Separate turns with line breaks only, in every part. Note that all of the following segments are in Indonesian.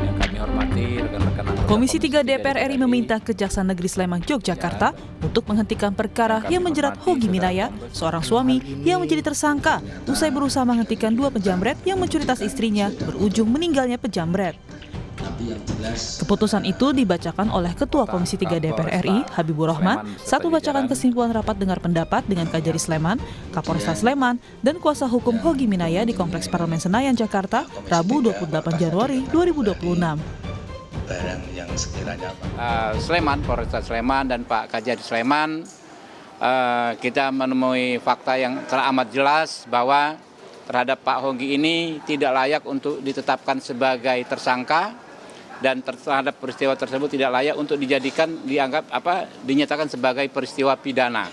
Yang kami hormati rekan-rekan anggota
Komisi 3 DPR RI meminta Kejaksaan Negeri Sleman, Yogyakarta untuk menghentikan perkara yang menjerat Hogi Minaya, seorang suami yang menjadi tersangka usai berusaha menghentikan 2 penjamret yang mencuri tas istrinya berujung meninggalnya penjamret. Keputusan itu dibacakan oleh Ketua Komisi 3 DPR RI, Habibur Rahman, saat membacakan kesimpulan rapat dengar pendapat dengan Kajari Sleman, Kapolresta Sleman, dan kuasa hukum Hogi Minaya di Kompleks Parlemen Senayan, Jakarta, Rabu 28 Januari 2026.
Barang yang sekiranya
Sleman, Polresta Sleman, dan Pak Kajari Sleman, kita menemui fakta yang teramat jelas bahwa terhadap Pak Hogi ini tidak layak untuk ditetapkan sebagai tersangka dan terhadap peristiwa tersebut tidak layak untuk dinyatakan sebagai peristiwa pidana.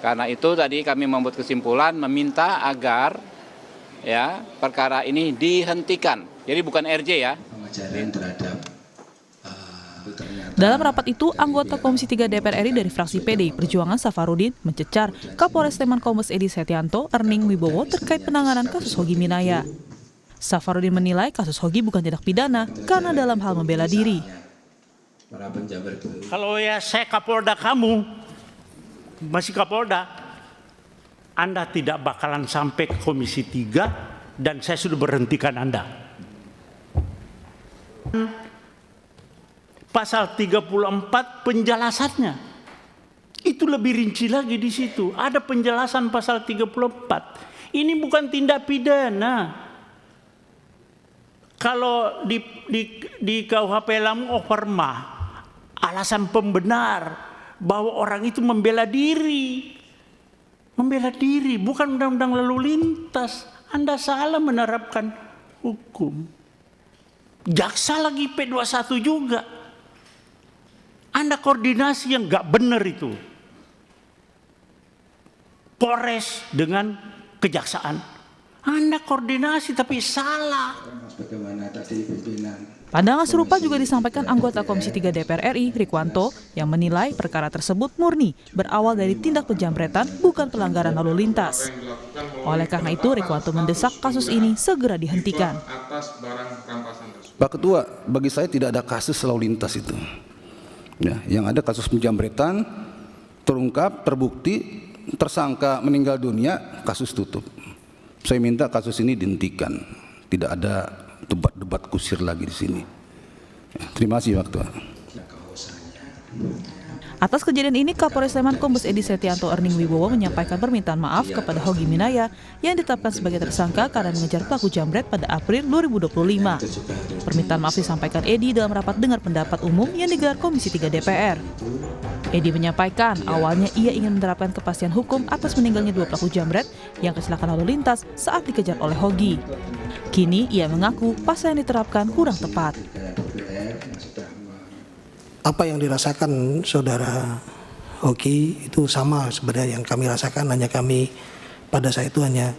Karena itu tadi kami membuat kesimpulan meminta agar perkara ini dihentikan. Jadi bukan RJ ya.
pengajaran terhadap
Dalam rapat itu, anggota Komisi 3 DPR RI dari fraksi PDI Perjuangan Safarudin mencecar Kapolres Sleman Kombes Edi Setianto, Erning Wibowo terkait penanganan kasus Hogi Minaya. Safarudin menilai kasus Hogi bukan tindak pidana karena dalam hal membela diri.
para penjabat itu.
Kalau ya saya Kapolda kamu, masih Kapolda, Anda tidak bakalan sampai ke Komisi 3 dan saya sudah berhentikan Anda. Pasal 34 penjelasannya itu lebih rinci lagi di situ. Ada penjelasan pasal 34. Ini bukan tindak pidana. Kalau di KUHP Lamu overmah, alasan pembenar bahwa orang itu membela diri. Membela diri, bukan undang-undang lalu lintas. Anda salah menerapkan hukum. Jaksa lagi P21 juga. Anda koordinasi yang nggak benar itu. Polres dengan kejaksaan. Anda koordinasi tapi salah.
Bagaimana tadi pimpinan?
Pandangan serupa juga disampaikan anggota Komisi 3 DPR RI, Rikwanto, yang menilai perkara tersebut murni berawal dari tindak penjamretan bukan pelanggaran lalu lintas. Oleh karena itu, Rikwanto mendesak kasus ini segera dihentikan.
Pak Ketua, bagi saya tidak ada kasus lalu lintas itu. Ya, yang ada kasus penjamretan, terungkap, terbukti, tersangka meninggal dunia, kasus tutup. Saya minta kasus ini dihentikan. Tidak ada debat-debat kusir lagi di sini. Ya, terima kasih Pak Ketua.
Atas kejadian ini, Kapolres Sleman Kombes Edi Setianto, Erning Wibowo menyampaikan permintaan maaf kepada Hogi Minaya yang ditetapkan sebagai tersangka karena mengejar pelaku jambret pada April 2025. Permintaan maaf disampaikan Edi dalam rapat dengar pendapat umum yang digelar Komisi 3 DPR. Edi menyampaikan awalnya ia ingin menerapkan kepastian hukum atas meninggalnya 2 pelaku jambret yang kecelakaan lalu lintas saat dikejar oleh Hogi. Kini ia mengaku pasal yang diterapkan kurang tepat.
Apa yang dirasakan saudara Hogi itu sama sebenarnya yang kami rasakan, hanya kami pada saat itu hanya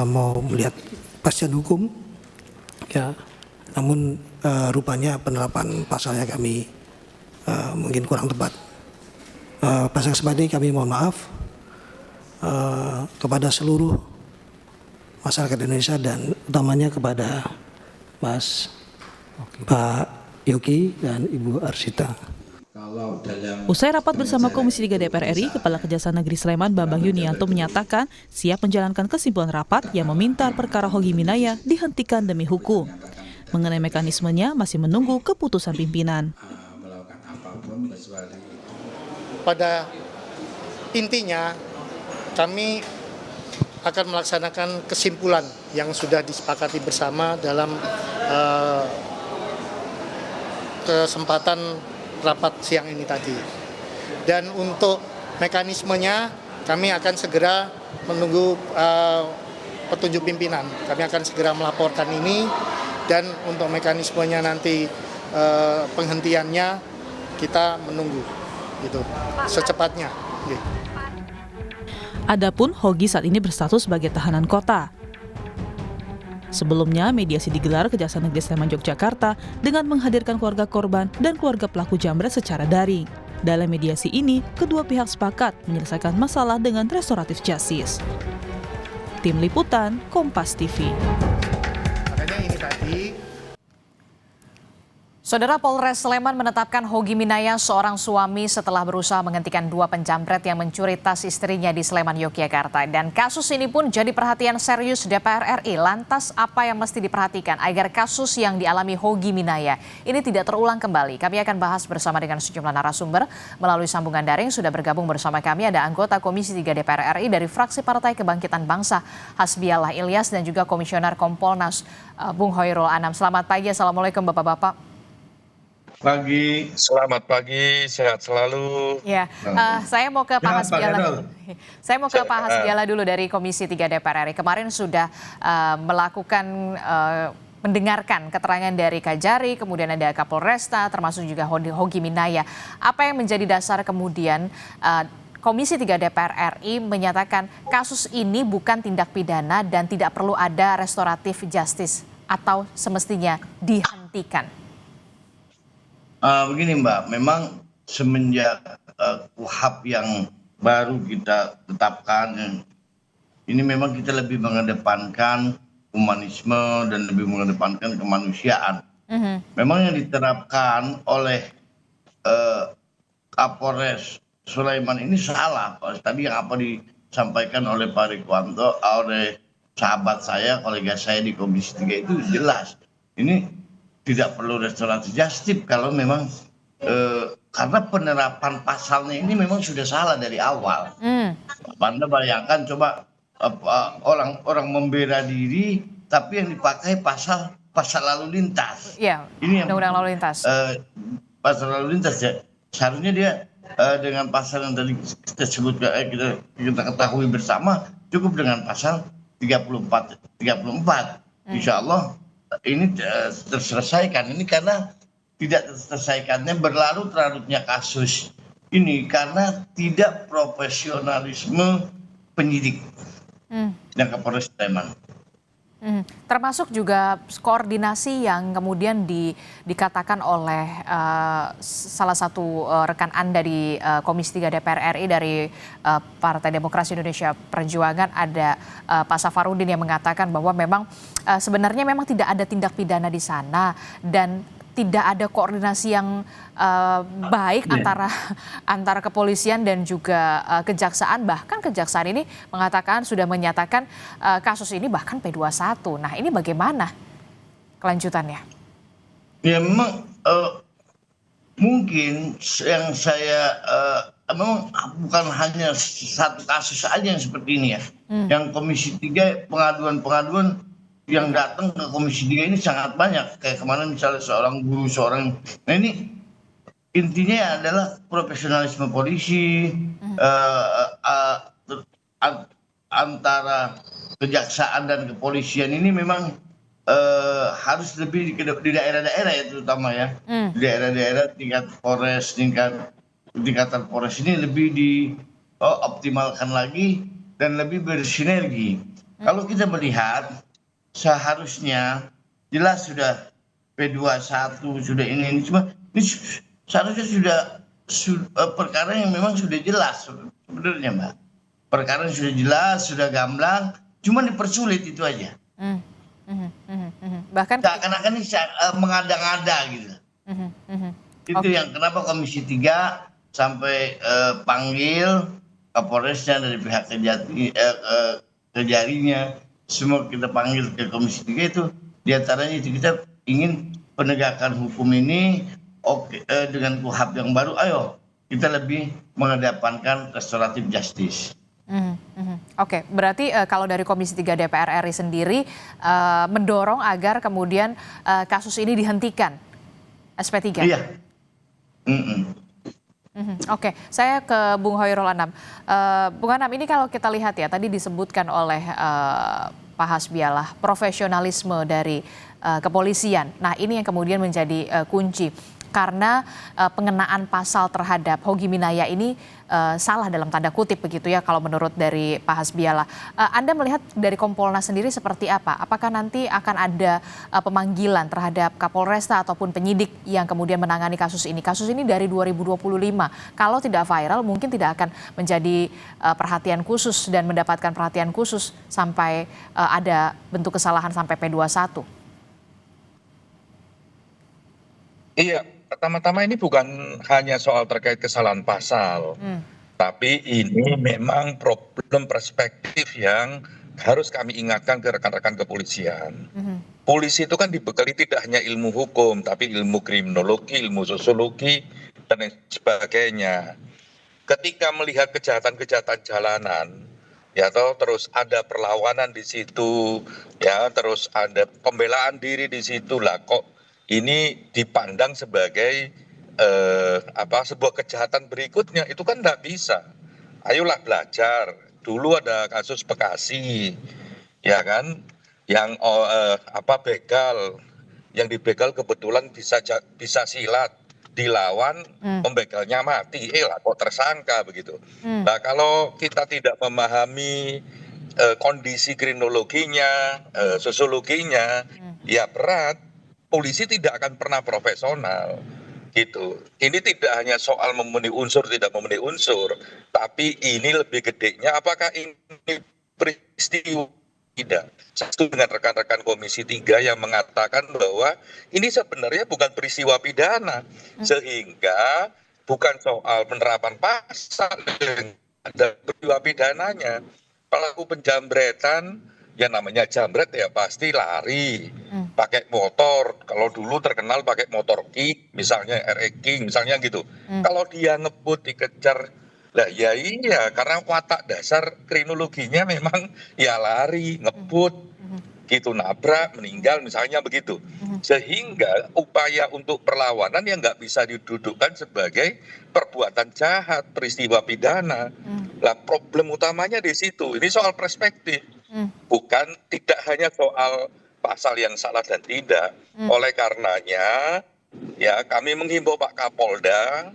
mau melihat kepastian hukum, ya. Namun rupanya penerapan pasalnya kami mungkin kurang tepat. Pada kesempatan ini kami mohon maaf kepada seluruh masyarakat Indonesia dan utamanya kepada Pak Yogi dan Ibu Arsita.
Usai rapat bersama Komisi 3 DPR RI, Kepala Kejaksaan Negeri Sleman Bambang Yunianto menyatakan siap menjalankan kesimpulan rapat yang meminta perkara Hogi Minaya dihentikan demi hukum. Mengenai mekanismenya masih menunggu keputusan pimpinan.
Pada intinya kami akan melaksanakan kesimpulan yang sudah disepakati bersama dalam kesempatan rapat siang ini tadi. Dan untuk mekanismenya kami akan segera menunggu petunjuk pimpinan. Kami akan segera melaporkan ini dan untuk mekanismenya nanti penghentiannya kita menunggu gitu secepatnya.
Adapun Hogi saat ini berstatus sebagai tahanan kota. Sebelumnya, mediasi digelar Kejaksaan Negeri Sleman, Yogyakarta dengan menghadirkan keluarga korban dan keluarga pelaku jambret secara daring. Dalam mediasi ini, kedua pihak sepakat menyelesaikan masalah dengan restoratif justice. Tim Liputan, Kompas TV.
Makanya ini tadi
Saudara, Polres Sleman menetapkan Hogi Minaya, seorang suami, setelah berusaha menghentikan 2 penjamret yang mencuri tas istrinya di Sleman, Yogyakarta. Dan kasus ini pun jadi perhatian serius DPR RI. Lantas apa yang mesti diperhatikan agar kasus yang dialami Hogi Minaya ini tidak terulang kembali? Kami akan bahas bersama dengan sejumlah narasumber melalui sambungan daring. Sudah bergabung bersama kami ada anggota Komisi 3 DPR RI dari fraksi Partai Kebangkitan Bangsa, Hasbiallah Ilyas, dan juga Komisioner Kompolnas, Bung Hoirul Anam. Selamat pagi, Assalamualaikum Bapak-Bapak.
Selamat pagi, sehat selalu.
Ya, saya mau ke Pak Hasbiallah. Saya mau ke Pak Hasbiallah dulu dari Komisi 3 DPR RI. Kemarin sudah melakukan mendengarkan keterangan dari Kajari, kemudian ada Kapolresta, termasuk juga Hogi Minaya. Apa yang menjadi dasar kemudian Komisi 3 DPR RI menyatakan kasus ini bukan tindak pidana dan tidak perlu ada restoratif justice atau semestinya dihentikan?
Begini Mbak, memang semenjak KUHP yang baru kita tetapkan, ini memang kita lebih mengedepankan humanisme dan lebih mengedepankan kemanusiaan. Memang yang diterapkan oleh Kapolres Sulaiman ini salah. Tadi yang apa disampaikan oleh Pak Rikwanto, oleh sahabat saya, kolega saya di Komisi 3 itu jelas. Ini tidak perlu restoratif justice kalau memang karena penerapan pasalnya ini memang sudah salah dari awal. Anda bayangkan coba orang membela diri tapi yang dipakai pasal lalu lintas.
Iya,
ini
undang-undang lalu lintas.
Pasal lalu lintas ya. Seharusnya dia dengan pasal yang tadi kita sebut kita ketahui bersama cukup dengan pasal 34. Insya Allah ini terselesaikan. Ini karena tidak terselesaikannya berlarut-larutnya kasus ini karena tidak profesionalisme penyidik dan Kapolres Sleman.
Termasuk juga koordinasi yang kemudian dikatakan oleh salah satu rekan Anda di Komisi 3 DPR RI dari Partai Demokrasi Indonesia Perjuangan, ada Pak Safarudin yang mengatakan bahwa memang sebenarnya memang tidak ada tindak pidana di sana dan tidak ada koordinasi yang baik antara kepolisian dan juga kejaksaan. Bahkan kejaksaan ini sudah menyatakan kasus ini bahkan P21. Nah, ini bagaimana kelanjutannya?
Ya memang mungkin yang saya memang bukan hanya satu kasus saja yang seperti ini ya. Yang Komisi 3 pengaduan yang datang ke Komisi 3 ini sangat banyak. Kayak kemarin misalnya seorang guru, nah ini intinya adalah profesionalisme polisi, antara kejaksaan dan kepolisian ini memang harus lebih di daerah-daerah ya, terutama ya. Di daerah-daerah tingkat Polres, tingkatan Polres ini lebih dioptimalkan lagi dan lebih bersinergi. Kalau kita melihat seharusnya jelas sudah P21 sudah ini cuma ini seharusnya sudah perkara yang memang sudah jelas sebenarnya Mbak. Perkara yang sudah jelas, sudah gamblang, cuma dipersulit itu aja. Bahkan seakan-akan ini mengada-ngada gitu. Itu yang kenapa Komisi 3 sampai panggil Kapolresnya dari pihak Kejarinya, semua kita panggil ke Komisi 3 itu diantaranya itu kita ingin penegakan hukum ini dengan KUHP yang baru, ayo kita lebih mengedepankan restoratif justice.
Oke, berarti kalau dari Komisi 3 DPR RI sendiri mendorong agar kemudian kasus ini dihentikan SP3? Iya. Oke, saya ke Bung Hoirul Anam. Bung Anam, ini kalau kita lihat ya, tadi disebutkan oleh Pak Hasbiallah, profesionalisme dari kepolisian. Nah, ini yang kemudian menjadi kunci. Karena pengenaan pasal terhadap Hogi Minaya ini salah dalam tanda kutip begitu ya kalau menurut dari Pak Hasbiallah. Anda melihat dari Kompolnas sendiri seperti apa? Apakah nanti akan ada pemanggilan terhadap Kapolresta ataupun penyidik yang kemudian menangani kasus ini? Kasus ini dari 2025. Kalau tidak viral mungkin tidak akan menjadi perhatian khusus dan mendapatkan perhatian khusus sampai ada bentuk kesalahan sampai P21.
Iya, pertama-tama ini bukan hanya soal terkait kesalahan pasal, tapi ini memang problem perspektif yang harus kami ingatkan ke rekan-rekan kepolisian. Polisi itu kan dibekali tidak hanya ilmu hukum, tapi ilmu kriminologi, ilmu sosiologi, dan lain sebagainya. Ketika melihat kejahatan-kejahatan jalanan, ya toh, terus ada perlawanan di situ, ya terus ada pembelaan diri di situ lah, kok ini dipandang sebagai sebuah kejahatan berikutnya, itu kan tidak bisa. Ayolah belajar. Dulu ada kasus Bekasi, ya kan, yang begal, yang dibegal kebetulan bisa silat, dilawan pembegalnya mati, lah kok tersangka begitu. Nah kalau kita tidak memahami kondisi kriminologinya, sosiologinya, ya berat. Polisi tidak akan pernah profesional gitu. Ini tidak hanya soal memenuhi unsur tidak memenuhi unsur, tapi ini lebih gedenya apakah ini peristiwa tidak. Saya setuju dengan rekan-rekan Komisi 3 yang mengatakan bahwa ini sebenarnya bukan peristiwa pidana, sehingga bukan soal penerapan pasal dan peristiwa pidananya. Pelaku penjambretan, ya namanya jambret ya pasti lari, pakai motor. Kalau dulu terkenal pakai motor kick, misalnya RE King, misalnya gitu. Kalau dia ngebut dikejar, lah ya iya, karena watak dasar kriminologinya memang ya lari, ngebut, gitu, nabrak, meninggal, misalnya begitu. Sehingga upaya untuk perlawanan yang nggak bisa didudukkan sebagai perbuatan jahat, peristiwa pidana. Lah problem utamanya di situ. Ini soal perspektif. Bukan tidak hanya soal pasal yang salah dan tidak. Oleh karenanya ya kami menghimbau Pak Kapolda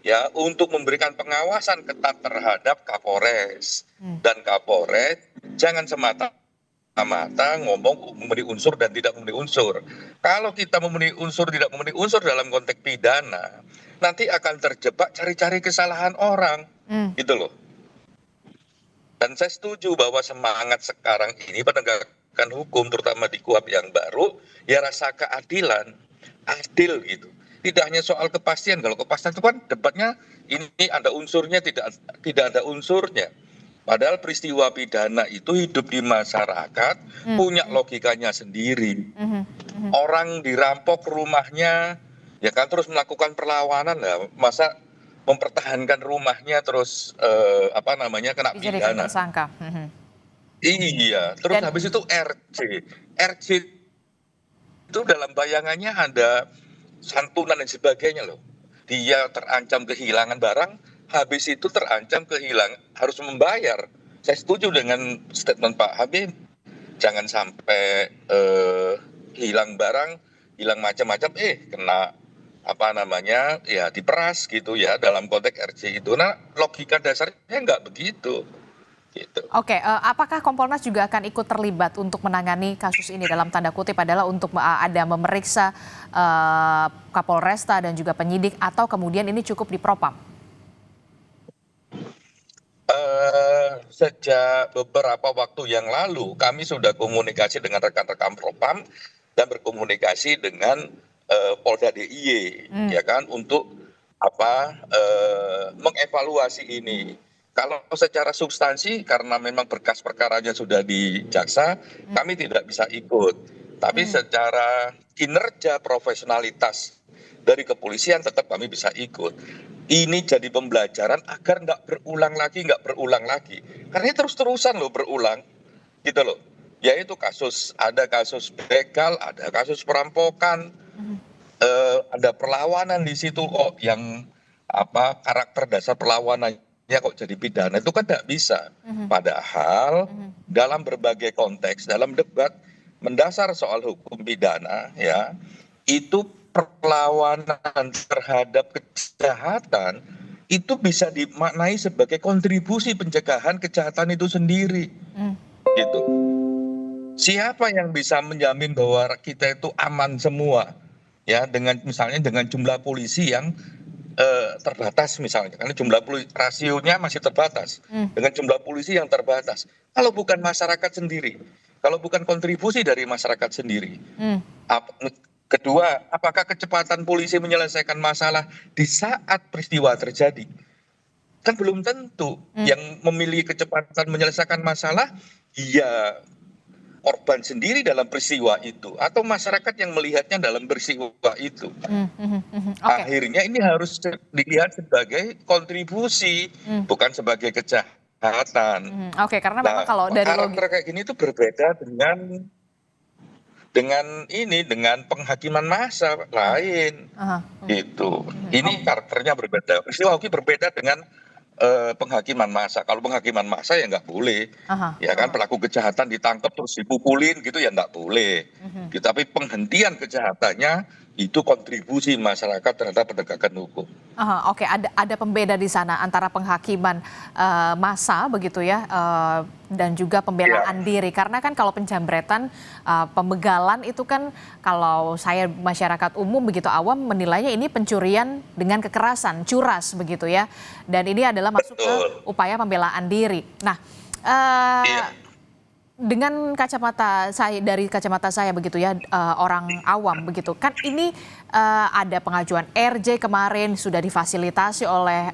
ya untuk memberikan pengawasan ketat terhadap Kapolres dan Kapolres, jangan semata-mata ngomong memenuhi unsur dan tidak memenuhi unsur. Kalau kita memenuhi unsur tidak memenuhi unsur dalam konteks pidana, nanti akan terjebak cari-cari kesalahan orang, gitu loh. Dan saya setuju bahwa semangat sekarang ini penegakan hukum, terutama di KUHP yang baru, ya rasa keadilan, adil gitu. Tidak hanya soal kepastian, kalau kepastian itu kan debatnya ini ada unsurnya, tidak ada unsurnya. Padahal peristiwa pidana itu hidup di masyarakat, punya logikanya sendiri. Orang dirampok rumahnya, ya kan, terus melakukan perlawanan, lah masa mempertahankan rumahnya terus kena pidana.
Tersangka.
Iya, terus habis itu RJ itu dalam bayangannya ada santunan dan sebagainya loh. Dia terancam kehilangan barang, habis itu terancam harus membayar. Saya setuju dengan statement Pak Habib, jangan sampai hilang barang, hilang macam-macam, kena ya diperas gitu ya dalam konteks RJ itu. Nah logika dasarnya nggak begitu gitu.
Oke, apakah Kompolnas juga akan ikut terlibat untuk menangani kasus ini, dalam tanda kutip adalah untuk ada memeriksa Kapolresta dan juga penyidik, atau kemudian ini cukup di Propam?
Sejak beberapa waktu yang lalu kami sudah komunikasi dengan rekan-rekan Propam dan berkomunikasi dengan Polda DIY, ya kan, untuk mengevaluasi ini. Kalau secara substansi karena memang berkas perkaranya sudah di jaksa, kami tidak bisa ikut. Tapi secara kinerja profesionalitas dari kepolisian tetap kami bisa ikut. Ini jadi pembelajaran agar nggak berulang lagi. Karena ini terus-terusan loh berulang, gitu loh. Yaitu ada kasus begal, ada kasus perampokan, ada perlawanan di situ kok yang karakter dasar perlawanannya kok jadi pidana, itu kan tidak bisa. Padahal dalam berbagai konteks, dalam debat mendasar soal hukum pidana ya, itu perlawanan terhadap kejahatan itu bisa dimaknai sebagai kontribusi pencegahan kejahatan itu sendiri. Gitu. Siapa yang bisa menjamin bahwa kita itu aman semua? Ya, misalnya dengan jumlah polisi yang terbatas misalnya, karena jumlah rasionya masih terbatas, dengan jumlah polisi yang terbatas. Kalau bukan masyarakat sendiri, kalau bukan kontribusi dari masyarakat sendiri, Kedua, apakah kecepatan polisi menyelesaikan masalah di saat peristiwa terjadi? Kan belum tentu. Yang memilih kecepatan menyelesaikan masalah, ya korban sendiri dalam peristiwa itu, atau masyarakat yang melihatnya dalam peristiwa itu.
Oke.
Akhirnya ini harus dilihat sebagai kontribusi, bukan sebagai kejahatan.
Oke, karena memang
Nah,
kalau dari
karakter kayak gini itu berbeda dengan penghakiman massa lain. Gitu. Ini karakternya berbeda. Peristiwa Hoki berbeda dengan penghakiman massa. Kalau penghakiman massa ya nggak boleh. Ya kan, pelaku kejahatan ditangkap terus dipukulin gitu ya nggak boleh. Gitu. Tapi penghentian kejahatannya itu kontribusi masyarakat terhadap penegakan hukum.
Oke, ada pembeda di sana antara penghakiman massa begitu ya, dan juga pembelaan diri. Karena kan kalau penjambretan, pembegalan itu kan kalau saya masyarakat umum begitu awam menilainya ini pencurian dengan kekerasan, curas begitu ya. Dan ini adalah masuk ke upaya pembelaan diri. Nah, dengan kacamata saya, dari kacamata saya begitu ya, orang awam begitu kan, ini ada pengajuan RJ kemarin sudah difasilitasi oleh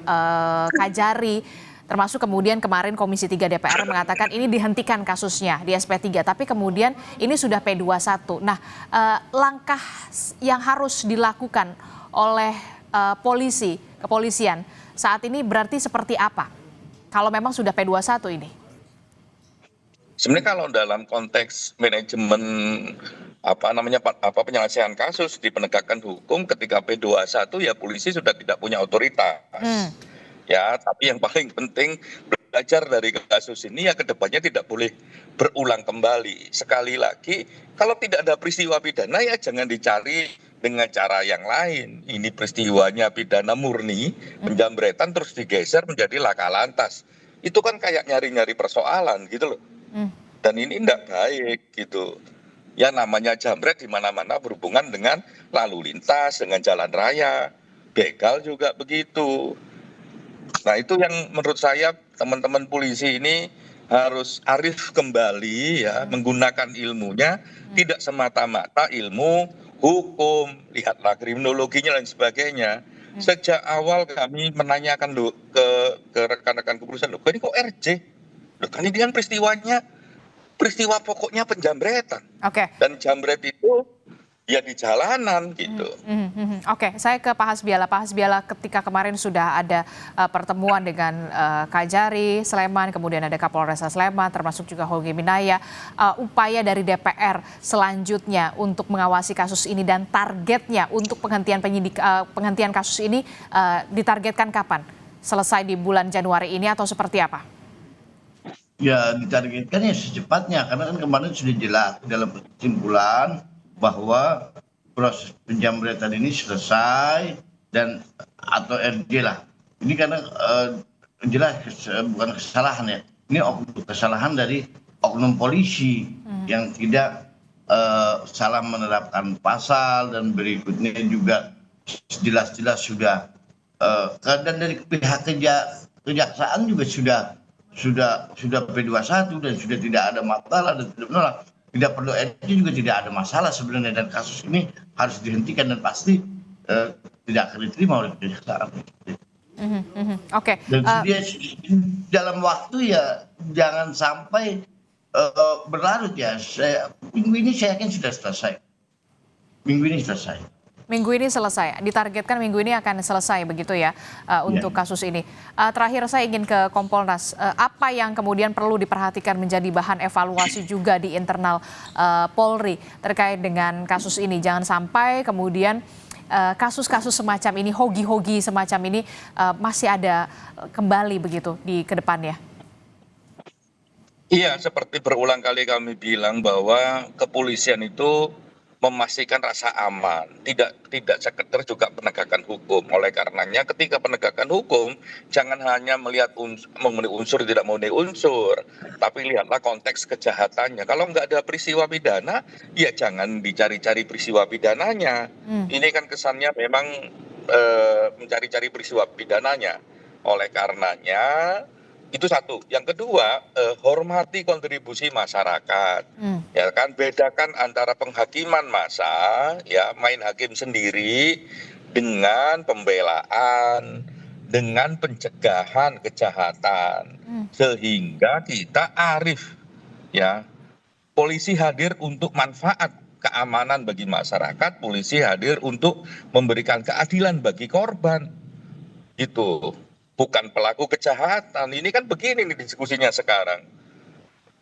Kajari, termasuk kemudian kemarin Komisi 3 DPR mengatakan ini dihentikan kasusnya di SP3, tapi kemudian ini sudah P21. Nah, langkah yang harus dilakukan oleh kepolisian saat ini berarti seperti apa kalau memang sudah P21 ini?
Sebenarnya kalau dalam konteks manajemen penyelesaian kasus di penegakan hukum ketika P21 ya polisi sudah tidak punya otoritas. Ya, tapi yang paling penting belajar dari kasus ini ya kedepannya tidak boleh berulang kembali. Sekali lagi, kalau tidak ada peristiwa pidana ya jangan dicari dengan cara yang lain. Ini peristiwanya pidana murni, penjambretan terus digeser menjadi laka lantas. Itu kan kayak nyari-nyari persoalan gitu loh. Dan ini tidak baik gitu. Ya namanya jambret di mana-mana berhubungan dengan lalu lintas, dengan jalan raya, begal juga begitu. Nah itu yang menurut saya teman-teman polisi ini harus arif kembali ya, menggunakan ilmunya, tidak semata-mata ilmu hukum, lihatlah kriminologinya dan sebagainya. Sejak awal kami menanyakan ke rekan-rekan kepolisian, loh ini kok RJ? Loh kan ini kan peristiwa pokoknya penjambretan. Dan jambret itu ya di jalanan gitu.
Oke, saya ke Pak Hasbiala. Pak Hasbiala, ketika kemarin sudah ada pertemuan dengan Kajari Sleman, kemudian ada Kapolresta Sleman, termasuk juga Hogi Minaya, upaya dari DPR selanjutnya untuk mengawasi kasus ini dan targetnya untuk penghentian kasus ini ditargetkan kapan? Selesai di bulan Januari ini atau seperti apa?
Ya ditargetkan ya secepatnya, karena kan kemarin sudah jelas dalam kesimpulan bahwa proses penjambretan ini selesai dan atau RJ lah. Ini karena jelas bukan kesalahan ya. Ini kesalahan dari oknum polisi yang tidak salah menerapkan pasal, dan berikutnya juga jelas-jelas sudah dan dari pihak kejaksaan juga sudah P21 dan sudah tidak ada masalah dan tidak menolak. Tidak perlu RJ juga tidak ada masalah sebenarnya, dan kasus ini harus dihentikan dan pasti tidak akan diterima oleh kejaksaan.
Oke.
Dan dia dalam waktu ya jangan sampai berlarut ya. Minggu ini saya yakin sudah selesai. Minggu ini selesai.
Minggu ini selesai, ditargetkan minggu ini akan selesai begitu ya untuk kasus ini. Terakhir saya ingin ke Kompolnas, apa yang kemudian perlu diperhatikan menjadi bahan evaluasi juga di internal Polri terkait dengan kasus ini? Jangan sampai kemudian kasus-kasus semacam ini, hogi-hogi semacam ini masih ada kembali begitu di kedepannya.
Iya, seperti berulang kali kami bilang bahwa kepolisian itu memastikan rasa aman, tidak sekedar juga penegakan hukum. Oleh karenanya ketika penegakan hukum jangan hanya melihat memenuhi unsur tidak memenuhi unsur, tapi lihatlah konteks kejahatannya. Kalau nggak ada peristiwa pidana, ya jangan dicari-cari peristiwa pidananya. Ini kan kesannya memang mencari-cari peristiwa pidananya. Oleh karenanya Itu satu. Yang kedua, hormati kontribusi masyarakat. Ya kan, bedakan antara penghakiman massa, ya main hakim sendiri, dengan pembelaan, dengan pencegahan kejahatan, sehingga kita arif, ya. Polisi hadir untuk manfaat keamanan bagi masyarakat, polisi hadir untuk memberikan keadilan bagi korban. Itu bukan pelaku kejahatan. Ini kan begini nih diskusinya sekarang.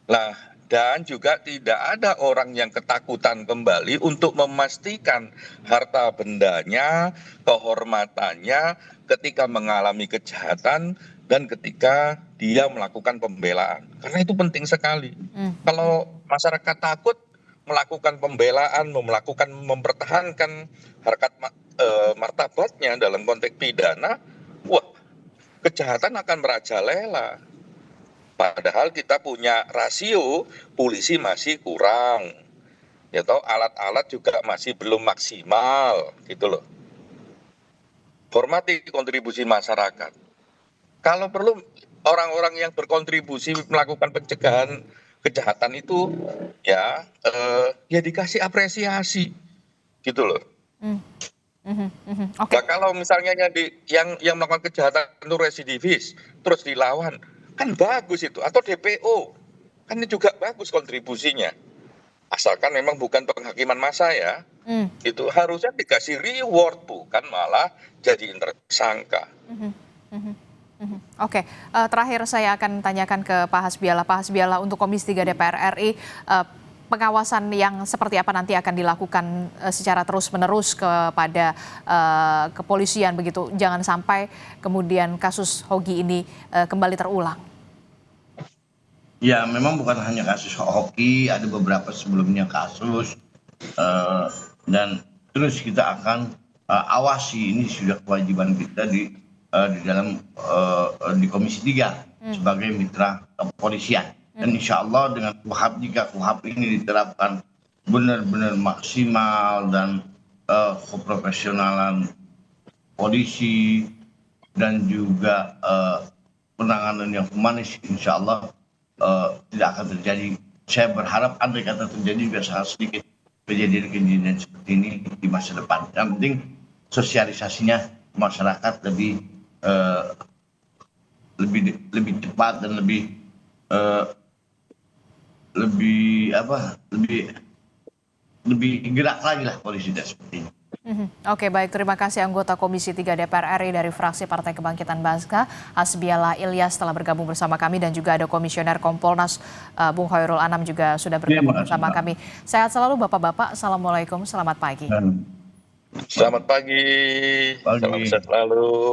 Nah, dan juga tidak ada orang yang ketakutan kembali untuk memastikan harta bendanya, kehormatannya ketika mengalami kejahatan dan ketika dia melakukan pembelaan. Karena itu penting sekali. Kalau masyarakat takut melakukan pembelaan, mempertahankan harkat martabatnya dalam konteks pidana, wah, kejahatan akan merajalela. Padahal kita punya rasio polisi masih kurang, ya toh, alat-alat juga masih belum maksimal, gitu loh. Hormati kontribusi masyarakat. Kalau perlu orang-orang yang berkontribusi melakukan pencegahan kejahatan itu, ya dikasih apresiasi, gitu loh.
Oke.
Nah, kalau misalnya yang melakukan kejahatan itu residivis, terus dilawan, kan bagus itu. Atau DPO, kan ini juga bagus kontribusinya. Asalkan memang bukan penghakiman massa, ya. Itu harusnya dikasih reward, bukan malah jadi tersangka.
Oke, terakhir saya akan tanyakan ke Pak Hasbiala. Pak Hasbiala, untuk Komisi 3 DPR RI, pengawasan yang seperti apa nanti akan dilakukan secara terus-menerus kepada kepolisian begitu? Jangan sampai kemudian kasus Hoki ini kembali terulang.
Ya, memang bukan hanya kasus Hoki, ada beberapa sebelumnya kasus, dan terus kita akan awasi. Ini sudah kewajiban kita di dalam di Komisi 3 sebagai mitra kepolisian. Dan insya Allah dengan KUHAP, jika KUHAP ini diterapkan benar-benar maksimal dan keprofesionalan polisi dan juga penanganan yang humanis, insya Allah tidak akan terjadi. Saya berharap andai kata terjadi juga sangat sedikit kejadian-kejadian seperti ini di masa depan. Yang penting sosialisasinya masyarakat lebih cepat dan lebih gerak lagi lah polisi dan seperti ini.
Oke, baik, terima kasih anggota Komisi 3 DPR RI dari fraksi Partai Kebangkitan Bangsa, Hasbiala Ilyas, telah bergabung bersama kami, dan juga ada Komisioner Kompolnas Bung Hoirul Anam juga sudah bergabung bersama kami. Sehat selalu Bapak-bapak, Assalamualaikum, selamat pagi.
Selamat pagi. Salam sehat selalu.